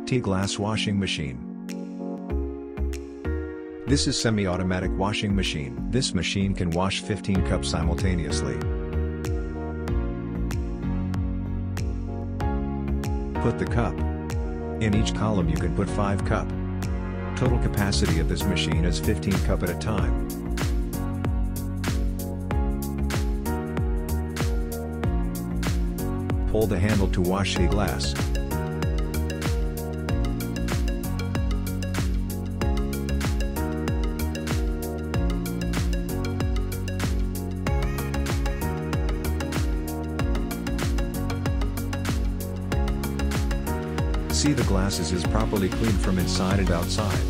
T-Glass Washing Machine. This is semi-automatic washing machine. This machine can wash 15 cups simultaneously. Put the cup. In each column you can put 5 cup. Total capacity of this machine is 15 cup at a time. Pull the handle to wash the glass. See the glasses is properly cleaned from inside and outside.